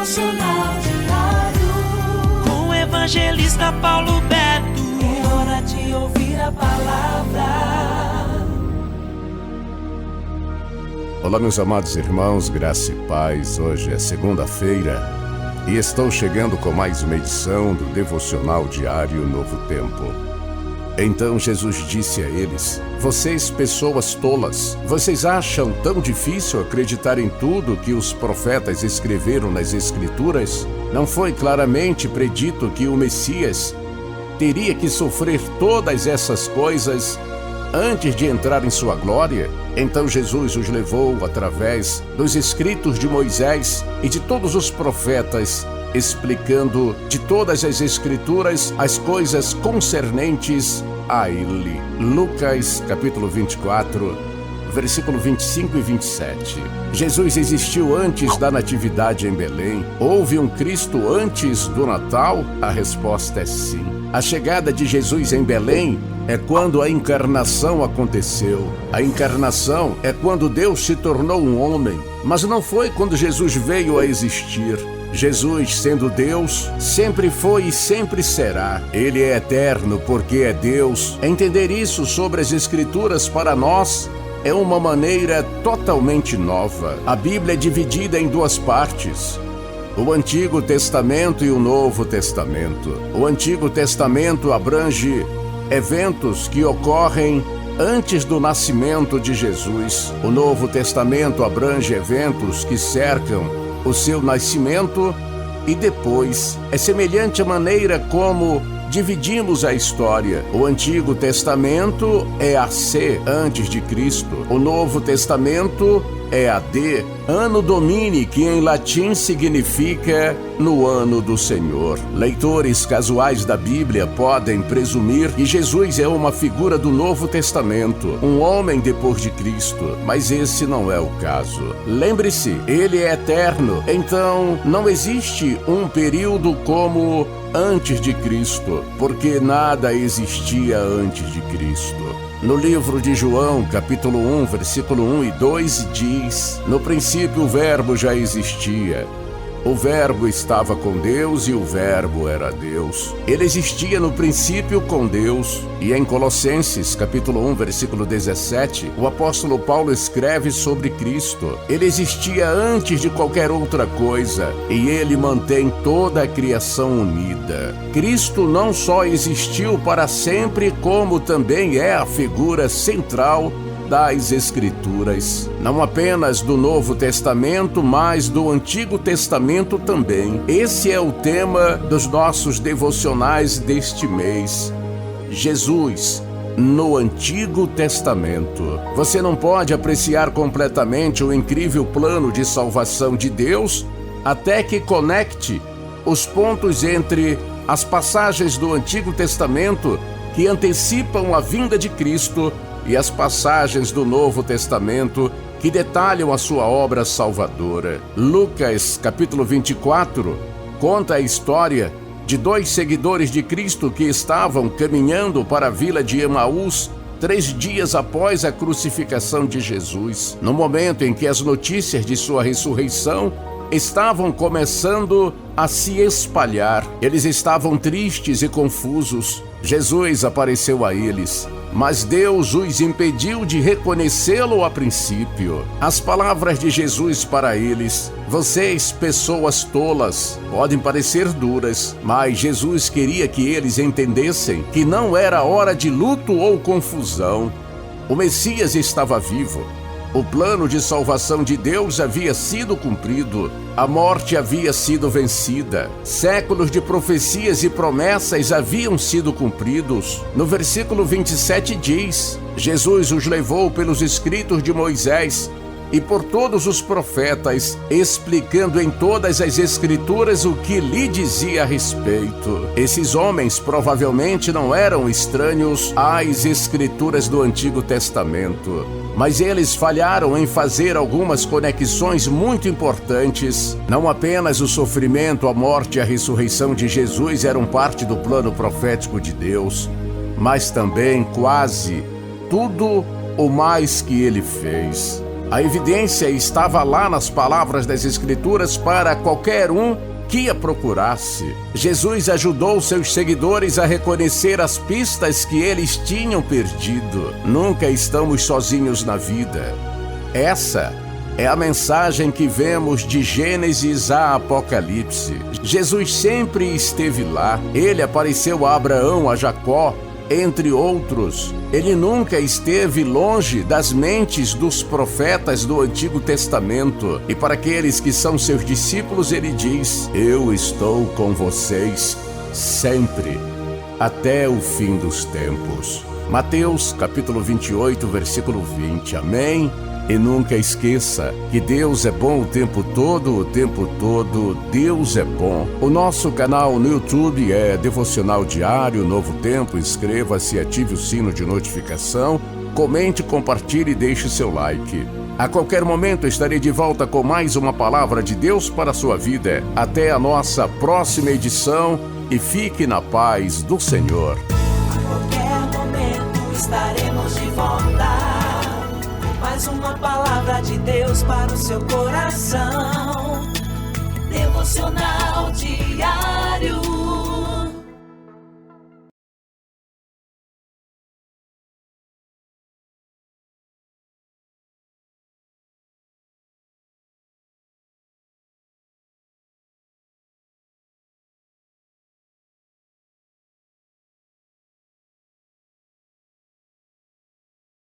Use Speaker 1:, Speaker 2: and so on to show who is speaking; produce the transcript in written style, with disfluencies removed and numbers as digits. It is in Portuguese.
Speaker 1: Devocional Diário,
Speaker 2: com o evangelista Paulo Beto.
Speaker 1: é hora de ouvir a palavra.
Speaker 3: Olá, meus amados irmãos, graça e paz. Hoje é segunda-feira e estou chegando com mais uma edição do Devocional Diário Novo Tempo. Então Jesus disse a eles: vocês, pessoas tolas, vocês acham tão difícil acreditar em tudo que os profetas escreveram nas Escrituras? Não foi claramente predito que o Messias teria que sofrer todas essas coisas antes de entrar em sua glória? Então Jesus os levou através dos escritos de Moisés e de todos os profetas, explicando de todas as Escrituras as coisas concernentes a ele. Lucas capítulo 24, versículo 25 e 27. Jesus existiu antes da natividade em Belém? Houve um Cristo antes do Natal? A resposta é sim. A chegada de Jesus em Belém é quando a encarnação aconteceu. A encarnação é quando Deus se tornou um homem, mas não foi quando Jesus veio a existir. Jesus, sendo Deus, sempre foi e sempre será. Ele é eterno porque é Deus. Entender isso sobre as Escrituras para nós é uma maneira totalmente nova. A Bíblia é dividida em duas partes: o Antigo Testamento e o Novo Testamento. O Antigo Testamento abrange eventos que ocorrem antes do nascimento de Jesus. O Novo Testamento abrange eventos que cercam o seu nascimento e depois. É semelhante à maneira como dividimos a história. O Antigo Testamento é AC, antes de Cristo. O Novo Testamento é AD, Anno Domini, que em latim significa no ano do Senhor. Leitores casuais da Bíblia podem presumir que Jesus é uma figura do Novo Testamento, um homem depois de Cristo, mas esse não é o caso. Lembre-se, ele é eterno, então não existe um período como antes de Cristo, porque nada existia antes de Cristo. No livro de João, capítulo 1, versículo 1 e 2, diz: no princípio o Verbo já existia. O Verbo estava com Deus e o Verbo era Deus. Ele existia no princípio com Deus. E em Colossenses, capítulo 1, versículo 17, o apóstolo Paulo escreve sobre Cristo: ele existia antes de qualquer outra coisa, e ele mantém toda a criação unida. Cristo não só existiu para sempre, como também é a figura central das Escrituras, não apenas do Novo Testamento, mas do Antigo Testamento também. Esse é o tema dos nossos devocionais deste mês: Jesus no Antigo Testamento. Você não pode apreciar completamente o incrível plano de salvação de Deus até que conecte os pontos entre as passagens do Antigo Testamento que antecipam a vinda de Cristo e as passagens do Novo Testamento que detalham a sua obra salvadora. Lucas, capítulo 24, conta a história de dois seguidores de Cristo que estavam caminhando para a vila de Emaús 3 dias após a crucificação de Jesus, no momento em que as notícias de sua ressurreição estavam começando a se espalhar. Eles estavam tristes e confusos. Jesus apareceu a eles, mas Deus os impediu de reconhecê-lo a princípio. As palavras de Jesus para eles: vocês, pessoas tolas, podem parecer duras, mas Jesus queria que eles entendessem que não era hora de luto ou confusão. O Messias estava vivo. O plano de salvação de Deus havia sido cumprido. A morte havia sido vencida. Séculos de profecias e promessas haviam sido cumpridos. No versículo 27 diz: Jesus os levou pelos escritos de Moisés e por todos os profetas, explicando em todas as Escrituras o que lhe dizia a respeito. Esses homens provavelmente não eram estranhos às Escrituras do Antigo Testamento, mas eles falharam em fazer algumas conexões muito importantes. Não apenas o sofrimento, a morte e a ressurreição de Jesus eram parte do plano profético de Deus, mas também quase tudo o mais que ele fez. A evidência estava lá nas palavras das Escrituras para qualquer um que a procurasse. Jesus ajudou seus seguidores a reconhecer as pistas que eles tinham perdido. Nunca estamos sozinhos na vida. Essa é a mensagem que vemos de Gênesis a Apocalipse. Jesus sempre esteve lá. Ele apareceu a Abraão, a Jacó, entre outros. Ele nunca esteve longe das mentes dos profetas do Antigo Testamento. E para aqueles que são seus discípulos, ele diz: eu estou com vocês sempre, até o fim dos tempos. Mateus capítulo 28, versículo 20. Amém? E nunca esqueça que Deus é bom o tempo todo Deus é bom. O nosso canal no YouTube é Devocional Diário Novo Tempo. Inscreva-se, ative o sino de notificação, comente, compartilhe e deixe seu like. A qualquer momento estarei de volta com mais uma palavra de Deus para a sua vida. Até a nossa próxima edição e fique na paz do Senhor.
Speaker 1: A qualquer momento estaremos de volta. Mais uma palavra de Deus para o seu coração. Devocional Diário.